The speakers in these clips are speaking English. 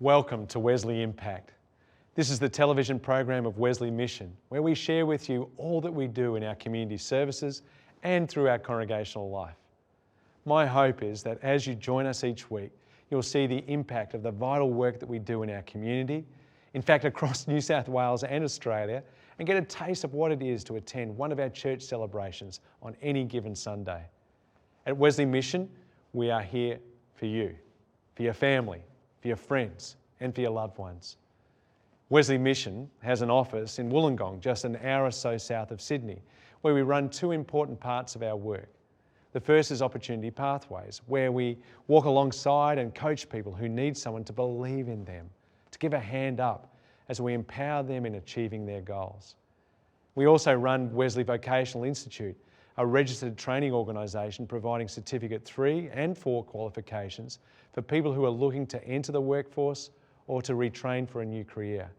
Welcome to Wesley Impact. This is the television program of Wesley Mission, where we share with you all that we do in our community services and through our congregational life. My hope is that as you join us each week, you'll see the impact of the vital work that we do in our community, in fact across New South Wales and Australia, and get a taste of what it is to attend one of our church celebrations on any given Sunday. At Wesley Mission, we are here for you, for your family, for your friends, and for your loved ones. Wesley Mission has an office in Wollongong, just an hour or so south of Sydney, where we run two important parts of our work. The first is Opportunity Pathways, where we walk alongside and coach people who need someone to believe in them, to give a hand up as we empower them in achieving their goals. We also run Wesley Vocational Institute, a registered training organisation providing Certificate 3 and 4 qualifications for people who are looking to enter the workforce or to retrain for a new career.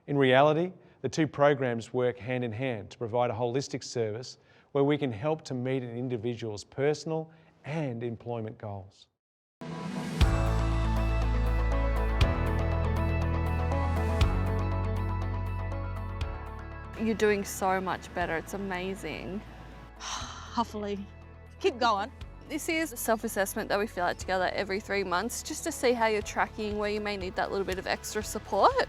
In reality, the two programs work hand in hand to provide a holistic service where we can help to meet an individual's personal and employment goals. You're doing so much better, it's amazing. Hopefully. Keep going. This is a self-assessment that we fill out together every 3 months just to see how you're tracking, where you may need that little bit of extra support.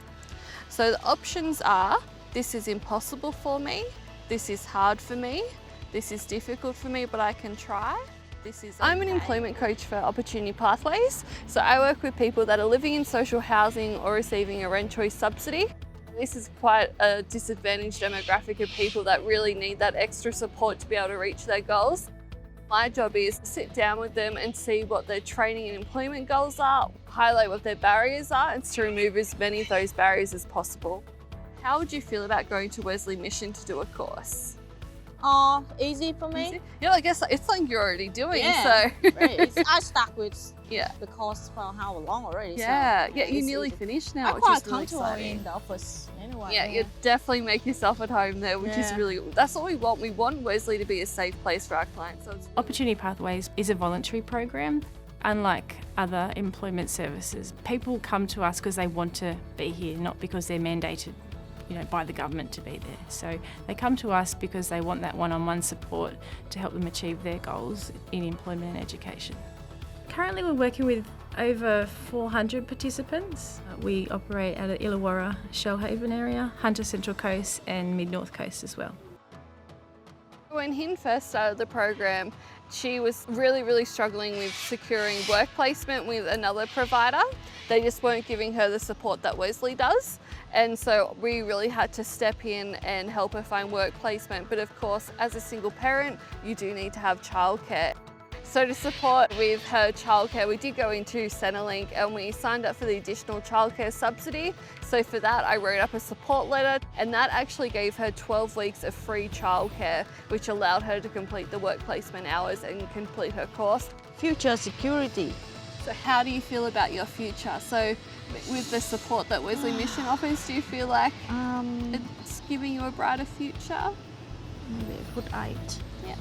So the options are, this is impossible for me, this is hard for me, this is difficult for me but I can try. I'm an employment coach for Opportunity Pathways, so I work with people that are living in social housing or receiving a rent choice subsidy. This is quite a disadvantaged demographic of people that really need that extra support to be able to reach their goals. My job is to sit down with them and see what their training and employment goals are, highlight what their barriers are, and to remove as many of those barriers as possible. How would you feel about going to Wesley Mission to do a course? Easy for me. Easy? Yeah, I guess it's like you're already doing, yeah, so. Right. I stuck with yeah. the course for how long already. Yeah, so yeah, you're nearly finished now, I which quite is really comfortable exciting. in the office anyway. Yeah, you definitely make yourself at home there, which is Yeah. really, that's what we want. We want Wesley to be a safe place for our clients. So it's Opportunity Pathways is a voluntary program. Unlike other employment services, people come to us because they want to be here, not because they're mandated by the government to be there. So they come to us because they want that one-on-one support to help them achieve their goals in employment and education. Currently we're working with over 400 participants. We operate out of Illawarra, Shellhaven area, Hunter Central Coast and Mid-North Coast as well. When Hein first started the program, she was really struggling with securing work placement with another provider. They just weren't giving her the support that Wesley does. And so we really had to step in and help her find work placement. But of course, as a single parent, you do need to have childcare. So to support with her childcare, we did go into Centrelink and we signed up for the additional childcare subsidy. So for that, I wrote up a support letter, and that actually gave her 12 weeks of free childcare, which allowed her to complete the work placement hours and complete her course. Future security. So how do you feel about your future? So with the support that Wesley Mission offers, do you feel like it's giving you a brighter future? Maybe a good 8. Yeah.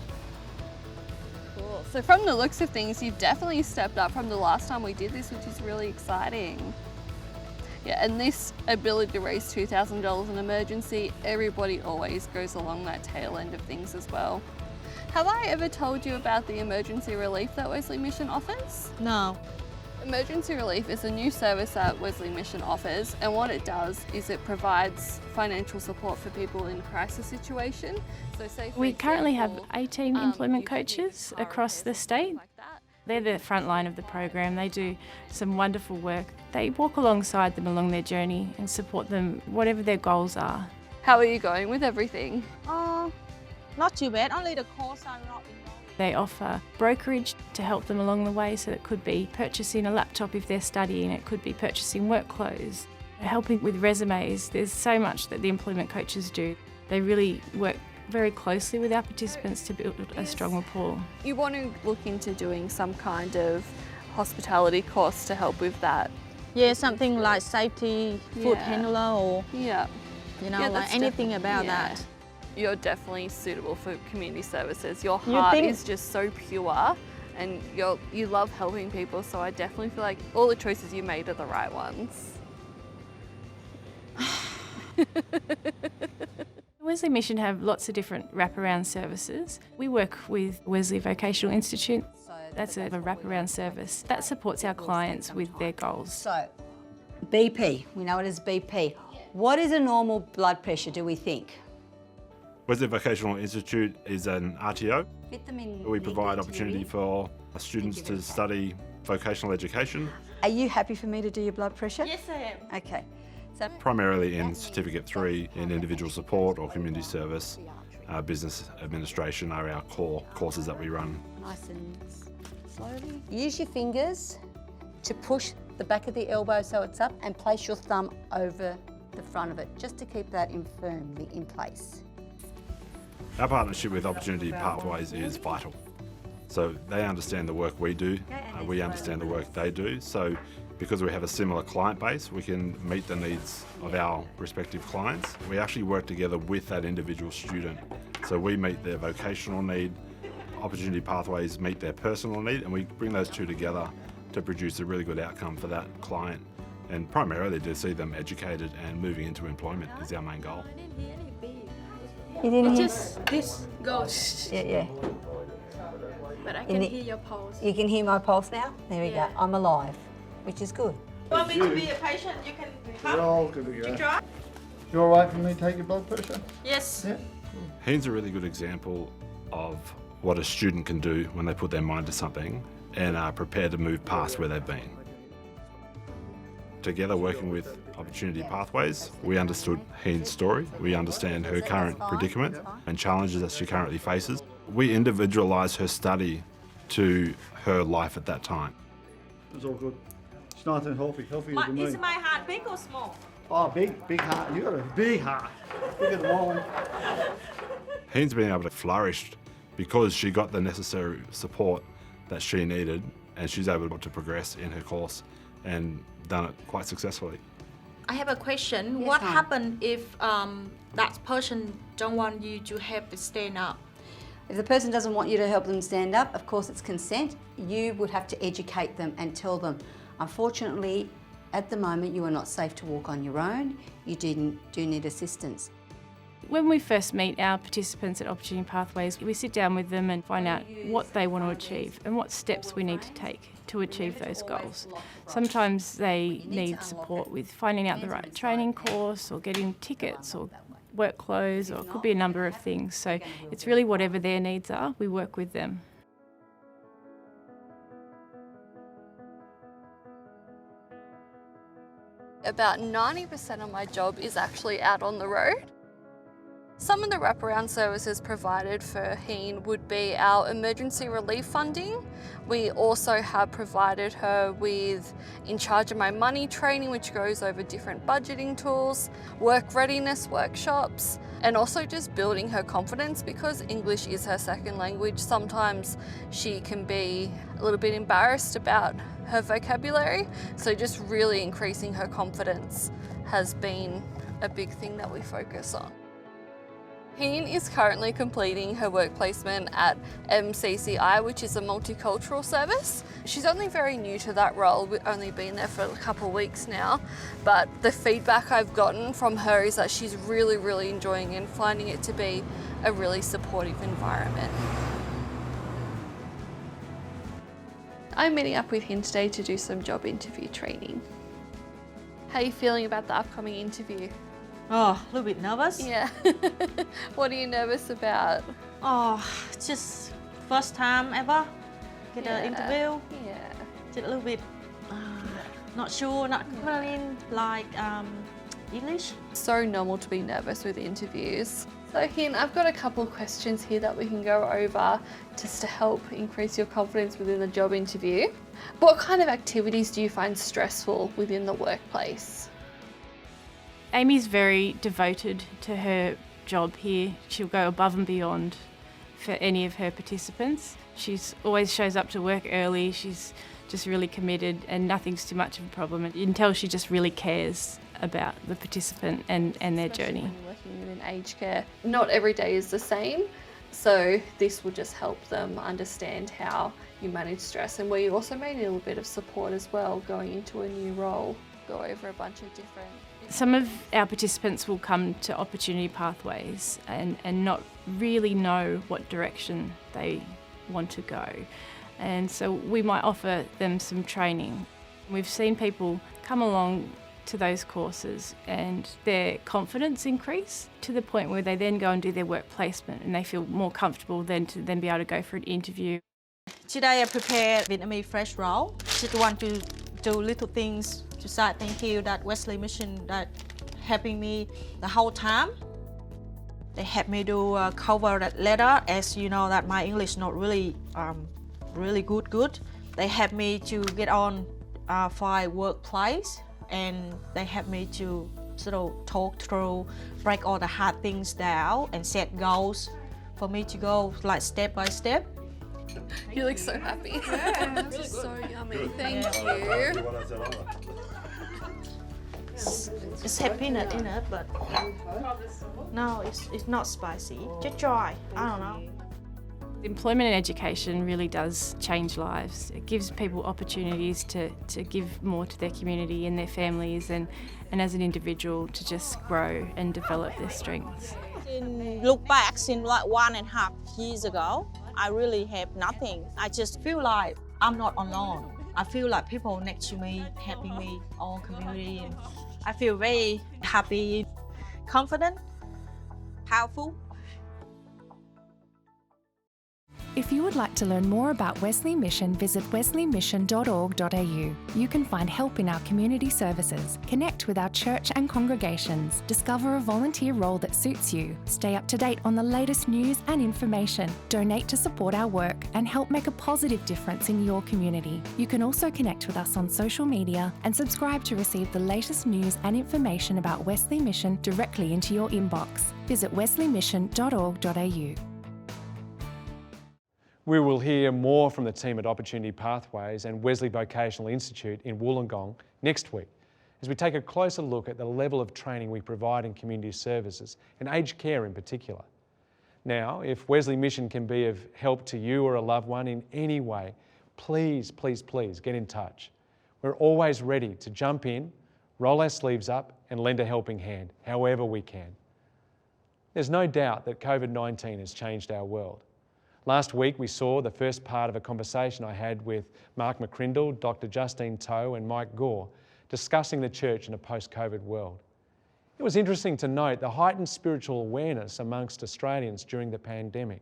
Cool. So from the looks of things, you've definitely stepped up from the last time we did this, which is really exciting. Yeah, and this ability to raise $2,000 in emergency, everybody always goes along that tail end of things as well. Have I ever told you about the emergency relief that Wesley Mission offers? No. Emergency relief is a new service that Wesley Mission offers, and what it does is it provides financial support for people in crisis situation. So say for We currently have example, 18 employment if you need coaches a car across the repairs, state. things like that. They're the front line of the program. They do some wonderful work. They walk alongside them along their journey and support them, whatever their goals are. How are you going with everything? Not too bad. Only the course are not involved. They offer brokerage to help them along the way, so it could be purchasing a laptop if they're studying, it could be purchasing work clothes, helping with resumes. There's so much that the employment coaches do. They really work very closely with our participants to build a strong rapport. You want to look into doing some kind of hospitality course to help with that? Yeah, something like safety, food Yeah. handler, or Yeah. Yeah, like that's anything about yeah. that. You're definitely suitable for community services. Your You heart think- is just so pure and you love helping people, so I definitely feel like all the choices you made are the right ones. Wesley Mission have lots of different wraparound services. We work with Wesley Vocational Institute. That's a wraparound service that supports our clients with their goals. So, BP, we know it as BP. What is a normal blood pressure, do we think? Wesley Vocational Institute is an RTO. Fit them in. We provide opportunity for students to study vocational education, Are you happy for me to do your blood pressure? Yes, I am. Okay. So, primarily in Certificate 3 in individual support or community service. Business administration are our core courses that we run. nice and slowly. Use your fingers to push the back of the elbow so it's up, and place your thumb over the front of it, just to keep that firmly in place. Our partnership with Opportunity Pathways is vital. So they understand the work we do, we understand the work they do. So because we have a similar client base, we can meet the needs of our respective clients. We actually work together with that individual student. So we meet their vocational need, Opportunity Pathways meet their personal need, and we bring those two together to produce a really good outcome for that client. And primarily to see them educated and moving into employment is our main goal. You didn't hear? Just this goes. Yeah. But I can hear your pulse. You can hear my pulse now? There we Yeah. go. I'm alive, which is good. You want me to be a patient? You can We're all good to go. try. You all right for me to take your blood pressure? Yes. Yeah. Hein's a really good example of what a student can do when they put their mind to something and are prepared to move past where they've been. Together, working with Opportunity Pathways, we understood Hein's story, we understand her current predicament and challenges that she currently faces. We individualised her study to her life at that time. It's all good. It's nice and healthy as me. Is my heart big or small? Oh, big heart. You got a big heart. Bigger than mine. Hein's been able to flourish because she got the necessary support that she needed, and she's able to progress in her course and done it quite successfully. I have a question. Yes, What ma'am. happens if that person don't want you to help to stand up? If the person doesn't want you to help them stand up, of course it's consent. You would have to educate them and tell them, unfortunately, at the moment you are not safe to walk on your own. You do need assistance. When we first meet our participants at Opportunity Pathways, we sit down with them and find out what they want to achieve and what steps we need to take to achieve those goals. Sometimes they need support with finding out the right training course or getting tickets or work clothes, or it could be a number of things. So it's really whatever their needs are, we work with them. About 90% of my job is actually out on the road. Some of the wraparound services provided for Hein would be our emergency relief funding. We also have provided her with In Charge of My Money training, which goes over different budgeting tools, work readiness workshops, and also just building her confidence, because English is her second language. Sometimes she can be a little bit embarrassed about her vocabulary, so just really increasing her confidence has been a big thing that we focus on. Hein is currently completing her work placement at MCCI, which is a multicultural service. She's only very new to that role. We've only been there for a couple of weeks now, but the feedback I've gotten from her is that she's really, really enjoying it and finding it to be a really supportive environment. I'm meeting up with Hein today to do some job interview training. How are you feeling about the upcoming interview? Oh, a little bit nervous. Yeah. What are you nervous about? Oh, just first time ever get an interview. Yeah. Just a little bit not sure, not confident, like English. So normal to be nervous with interviews. So Hein, I've got a couple of questions here that we can go over just to help increase your confidence within the job interview. What kind of activities do you find stressful within the workplace? Amy's very devoted to her job here. She'll go above and beyond for any of her participants. She's always shows up to work early. She's just really committed, and nothing's too much of a problem. You can tell she just really cares about the participant and their journey. When you're working within aged care, not every day is the same. So this will just help them understand how you manage stress, and where you also may need a little bit of support as well going into a new role. Go over a bunch of different... Some of our participants will come to opportunity pathways and not really know what direction they want to go. And so we might offer them some training. We've seen people come along to those courses and their confidence increase to the point where they then go and do their work placement and they feel more comfortable then to then be able to go for an interview. Today I prepared Vietnamese fresh roll. Just want to do little things to say thank you that Wesley Mission that helping me the whole time. They helped me to cover that letter, as you know that my English not really really good. They helped me to get on find workplace, and they helped me to sort of talk through, break all the hard things down and set goals for me to go like step by step. You look so happy. Yeah, this is so yummy. Thank you. It's have peanut in it, but no, it's not spicy. Just try. I don't know. Employment and education really does change lives. It gives people opportunities to give more to their community and their families and as an individual to just grow and develop their strengths. Look back, since like 1.5 years ago, I really have nothing. I just feel like I'm not alone. I feel like people next to me, helping me, all community, and I feel very happy, confident, powerful. If you would like to learn more about Wesley Mission, visit wesleymission.org.au. You can find help in our community services, connect with our church and congregations, discover a volunteer role that suits you, stay up to date on the latest news and information, donate to support our work, and help make a positive difference in your community. You can also connect with us on social media and subscribe to receive the latest news and information about Wesley Mission directly into your inbox. Visit wesleymission.org.au. We will hear more from the team at Opportunity Pathways and Wesley Vocational Institute in Wollongong next week as we take a closer look at the level of training we provide in community services and aged care in particular. Now, if Wesley Mission can be of help to you or a loved one in any way, please get in touch. We're always ready to jump in, roll our sleeves up and lend a helping hand, however we can. There's no doubt that COVID-19 has changed our world. Last week we saw the first part of a conversation I had with Mark McCrindle, Dr. Justine Toh and Mike Gore discussing the church in a post-COVID world. It was interesting to note the heightened spiritual awareness amongst Australians during the pandemic.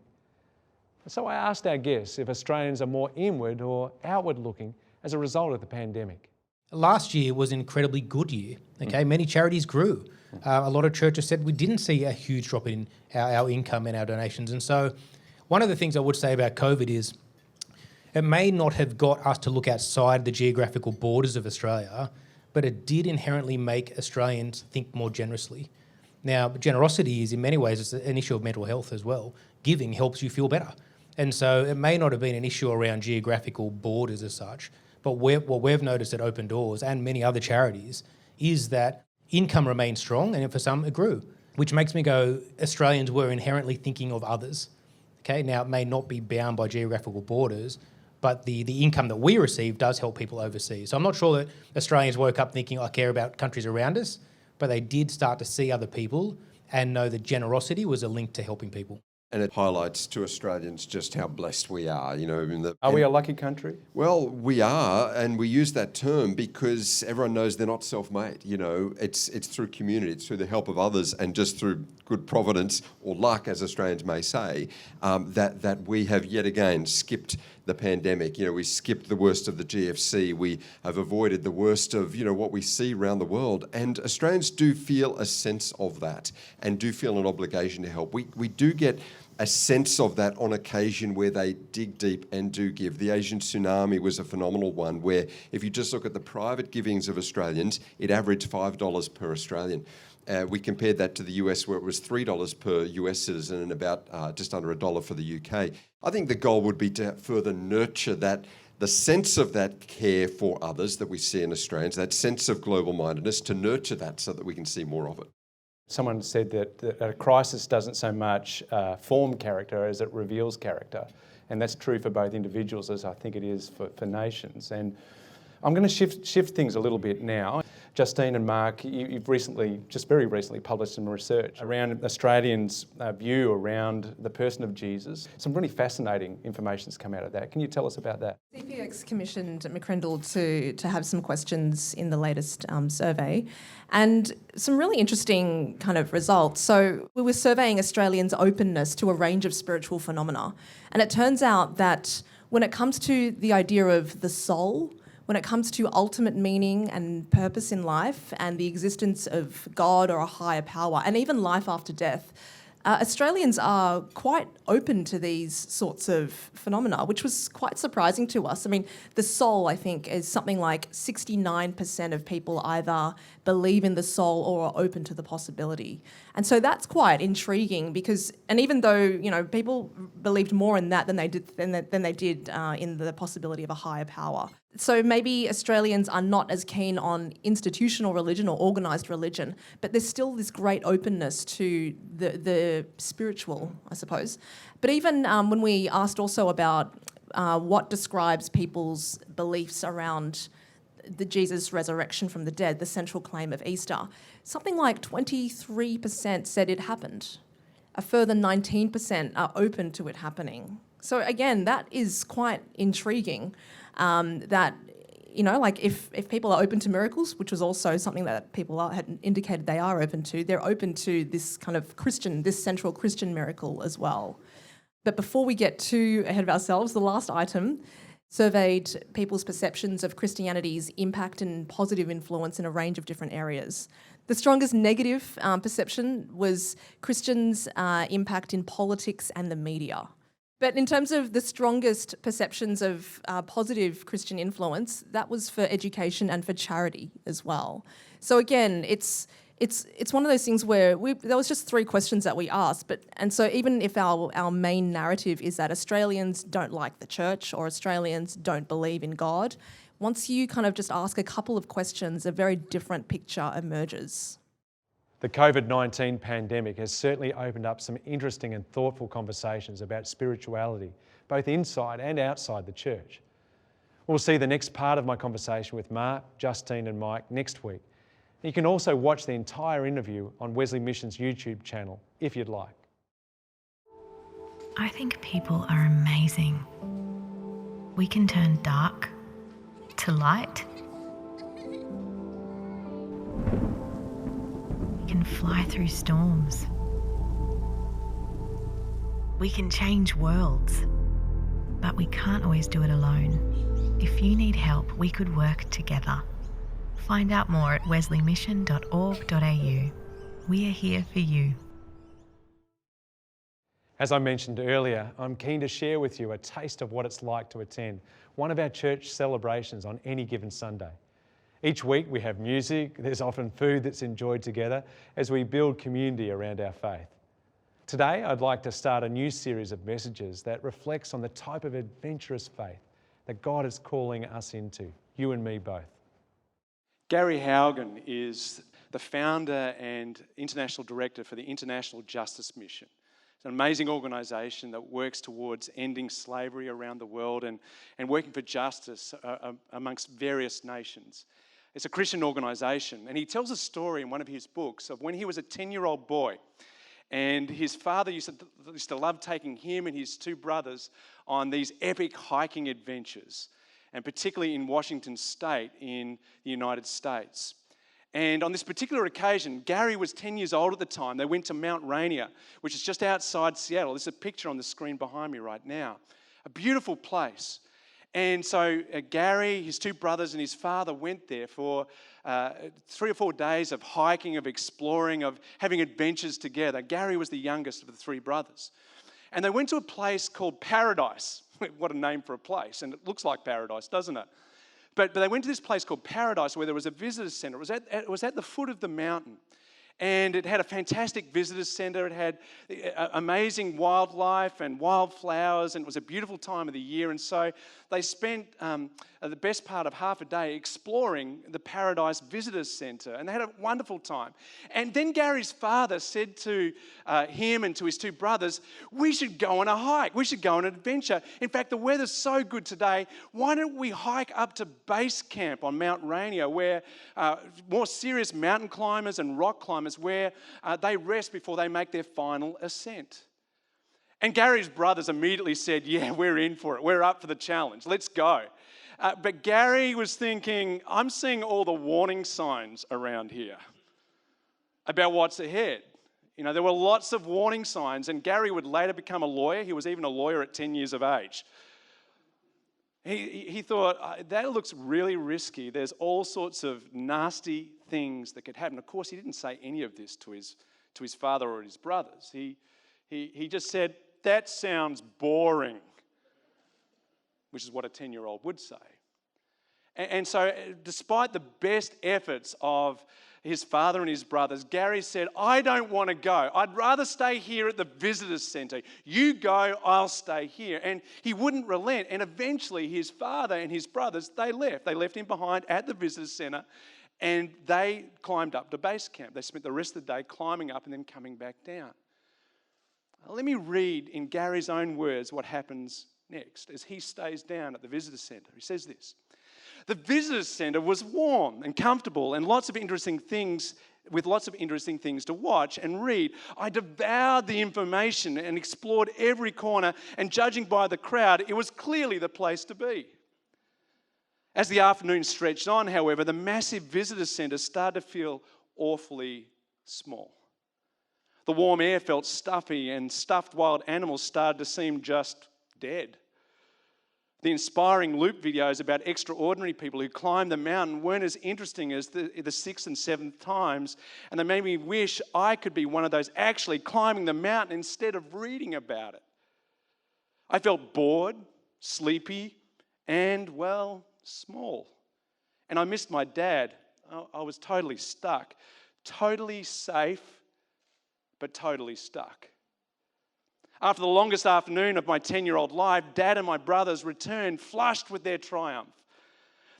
So I asked our guests if Australians are more inward or outward looking as a result of the pandemic. Last year was an incredibly good year. Okay, many charities grew. A lot of churches said we didn't see a huge drop in our income and our donations, and so one of the things I would say about COVID is it may not have got us to look outside the geographical borders of Australia, but it did inherently make Australians think more generously. Now, generosity is in many ways an issue of mental health as well. Giving helps you feel better. And so it may not have been an issue around geographical borders as such, but what we've noticed at Open Doors and many other charities is that income remained strong and for some it grew, which makes me go, Australians were inherently thinking of others. Okay, now it may not be bound by geographical borders, but the income that we receive does help people overseas. So I'm not sure that Australians woke up thinking, I care about countries around us, but they did start to see other people and know that generosity was a link to helping people. And it highlights to Australians just how blessed we are. You know, Are we a lucky country? Well, we are, and we use that term because everyone knows they're not self-made. You know, it's through community, it's through the help of others, and just through good providence or luck, as Australians may say, that we have yet again skipped the pandemic. You know, we skipped the worst of the GFC. We have avoided the worst of, you know, what we see around the world. And Australians do feel a sense of that and do feel an obligation to help. We do get a sense of that on occasion where they dig deep and do give. The Asian tsunami was a phenomenal one where if you just look at the private givings of Australians, it averaged $5 per Australian. We compared that to the US where it was $3 per US citizen and about just under $1 for the UK. I think the goal would be to further nurture that, the sense of that care for others that we see in Australians, that sense of global mindedness, to nurture that so that we can see more of it. Someone said that a crisis doesn't so much form character as it reveals character. And that's true for both individuals as I think it is for nations. And I'm going to shift things a little bit now. Justine and Mark, you've very recently published some research around Australians' view around the person of Jesus. Some really fascinating information has come out of that. Can you tell us about that? CPX commissioned McCrindle to have some questions in the latest survey, and some really interesting kind of results. So we were surveying Australians' openness to a range of spiritual phenomena, and it turns out that when it comes to the idea of the soul, when it comes to ultimate meaning and purpose in life and the existence of God or a higher power, and even life after death, Australians are quite open to these sorts of phenomena, which was quite surprising to us. I mean, the soul, I think, is something like 69% of people either believe in the soul or are open to the possibility. And so that's quite intriguing because, and even though, you know, people believed more in that than they did in the possibility of a higher power. So maybe Australians are not as keen on institutional religion or organised religion, but there's still this great openness to the spiritual, I suppose. But even when we asked also about what describes people's beliefs around the Jesus resurrection from the dead, the central claim of Easter, something like 23% said it happened. A further 19% are open to it happening. So again, that is quite intriguing. That, you know, like if people are open to miracles, which was also something that people had indicated they are open to, they're open to this kind of this central Christian miracle as well. But before we get too ahead of ourselves, the last item surveyed people's perceptions of Christianity's impact and positive influence in a range of different areas. The strongest negative perception was Christians' impact in politics and the media. But in terms of the strongest perceptions of positive Christian influence, that was for education and for charity as well. So again, it's one of those things where there was just 3 questions that we asked, and so even if our main narrative is that Australians don't like the church or Australians don't believe in God, once you kind of just ask a couple of questions, a very different picture emerges. The COVID-19 pandemic has certainly opened up some interesting and thoughtful conversations about spirituality, both inside and outside the church. We'll see the next part of my conversation with Mark, Justine and Mike next week. You can also watch the entire interview on Wesley Mission's YouTube channel, if you'd like. I think people are amazing. We can turn dark to light. We can fly through storms. We can change worlds, but we can't always do it alone. If you need help, we could work together. Find out more at wesleymission.org.au. We are here for you. As I mentioned earlier, I'm keen to share with you a taste of what it's like to attend one of our church celebrations on any given Sunday. Each week we have music, there's often food that's enjoyed together as we build community around our faith. Today I'd like to start a new series of messages that reflects on the type of adventurous faith that God is calling us into, you and me both. Gary Haugen is the founder and international director for the International Justice Mission. It's an amazing organisation that works towards ending slavery around the world and working for justice amongst various nations. It's a Christian organisation, and he tells a story in one of his books of when he was a 10-year-old boy, and his father used to love taking him and his 2 brothers on these epic hiking adventures, and particularly in Washington State in the United States. And on this particular occasion, Gary was 10 years old at the time. They went to Mount Rainier, which is just outside Seattle. There's a picture on the screen behind me right now. A beautiful place. And so Gary, his 2 brothers and his father went there for 3 or 4 days of hiking, of exploring, of having adventures together. Gary was the youngest of the 3 brothers. And they went to a place called Paradise. What a name for a place. And it looks like paradise, doesn't it? But they went to this place called Paradise where there was a visitor centre. It was at the foot of the mountain. And it had a fantastic visitor centre. It had amazing wildlife and wildflowers, and it was a beautiful time of the year. And so they spent the best part of half a day exploring the Paradise Visitor Centre, and they had a wonderful time. And then Gary's father said to him and to his two brothers, we should go on a hike. We should go on an adventure. In fact, the weather's so good today, why don't we hike up to base camp on Mount Rainier, where more serious mountain climbers and rock climbers, where they rest before they make their final ascent. And Gary's brothers immediately said, yeah, we're in for it. We're up for the challenge. Let's go. But Gary was thinking, I'm seeing all the warning signs around here about what's ahead. You know, there were lots of warning signs, and Gary would later become a lawyer. He was even a lawyer at 10 years of age. He thought, that looks really risky. There's all sorts of nasty things that could happen. Of course, he didn't say any of this to his father or his brothers. He just said, that sounds boring, which is what a 10-year-old would say. And so despite the best efforts of his father and his brothers, Gary said, I don't want to go. I'd rather stay here at the visitors centre. You go, I'll stay here. And he wouldn't relent. And eventually his father and his brothers, they left. They left him behind at the visitors centre, and they climbed up to base camp. They spent the rest of the day climbing up and then coming back down. Let me read in Gary's own words what happens next as he stays down at the visitors centre. He says this. The visitors centre was warm and comfortable and lots of interesting things to watch and read. I devoured the information and explored every corner, and judging by the crowd, it was clearly the place to be. As the afternoon stretched on, however, the massive visitors centre started to feel awfully small. The warm air felt stuffy, and stuffed wild animals started to seem just dead. The inspiring loop videos about extraordinary people who climbed the mountain weren't as interesting as the sixth and seventh times, and they made me wish I could be one of those actually climbing the mountain instead of reading about it. I felt bored, sleepy, and, well, small. And I missed my dad. I was totally stuck, totally safe, but totally stuck. After the longest afternoon of my 10-year-old life, Dad and my brothers returned flushed with their triumph.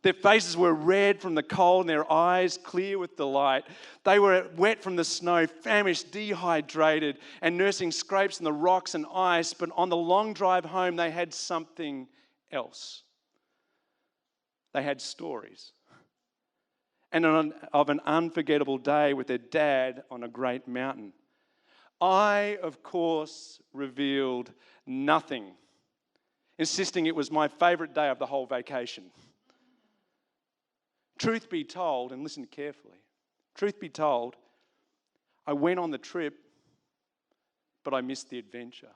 Their faces were red from the cold and their eyes clear with delight. They were wet from the snow, famished, dehydrated, and nursing scrapes on the rocks and ice, but on the long drive home they had something else. They had stories. And of an unforgettable day with their dad on a great mountain. I, of course, revealed nothing, insisting it was my favourite day of the whole vacation. Truth be told, and listen carefully, truth be told, I went on the trip, but I missed the adventure.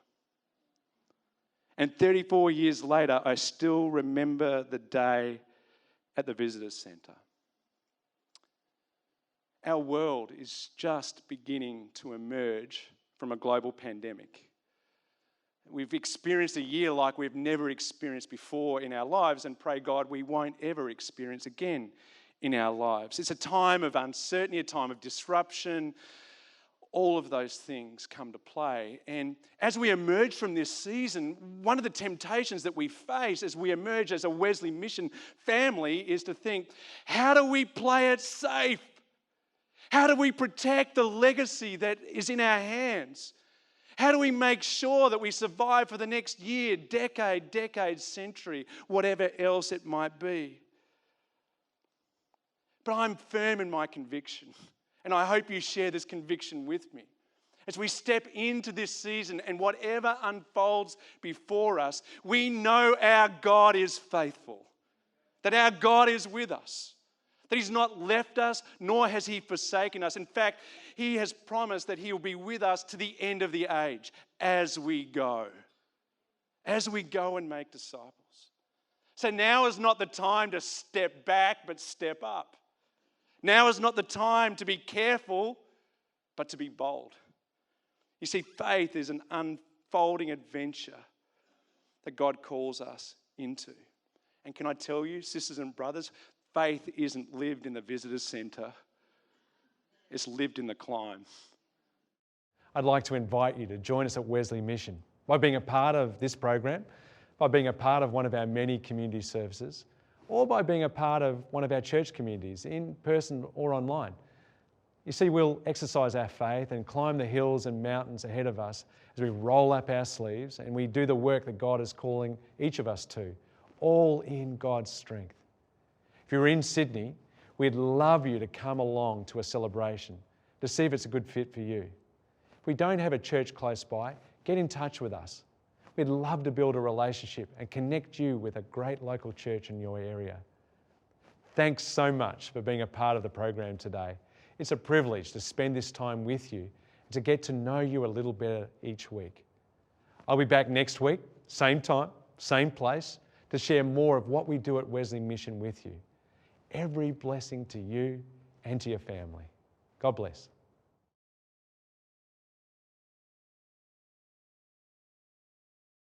And 34 years later, I still remember the day at the visitors centre. Our world is just beginning to emerge from a global pandemic. We've experienced a year like we've never experienced before in our lives, and pray God we won't ever experience again in our lives. It's a time of uncertainty, a time of disruption. All of those things come to play. And as we emerge from this season, one of the temptations that we face as we emerge as a Wesley Mission family is to think, how do we play it safe? How do we protect the legacy that is in our hands? How do we make sure that we survive for the next year, decade, century, whatever else it might be? But I'm firm in my conviction, and I hope you share this conviction with me. As we step into this season and whatever unfolds before us, we know our God is faithful, that our God is with us. That He's not left us, nor has He forsaken us. In fact, He has promised that He will be with us to the end of the age as we go and make disciples. So now is not the time to step back, but step up. Now is not the time to be careful, but to be bold. You see, faith is an unfolding adventure that God calls us into. And can I tell you, sisters and brothers, faith isn't lived in the visitors centre. it's lived in the climb. I'd like to invite you to join us at Wesley Mission by being a part of this program, by being a part of one of our many community services, or by being a part of one of our church communities in person or online. You see, we'll exercise our faith and climb the hills and mountains ahead of us as we roll up our sleeves and we do the work that God is calling each of us to, all in God's strength. If you're in Sydney, we'd love you to come along to a celebration to see if it's a good fit for you. If we don't have a church close by, get in touch with us. We'd love to build a relationship and connect you with a great local church in your area. Thanks so much for being a part of the program today. It's a privilege to spend this time with you and to get to know you a little better each week. I'll be back next week, same time, same place, to share more of what we do at Wesley Mission with you. Every blessing to you and to your family. God bless.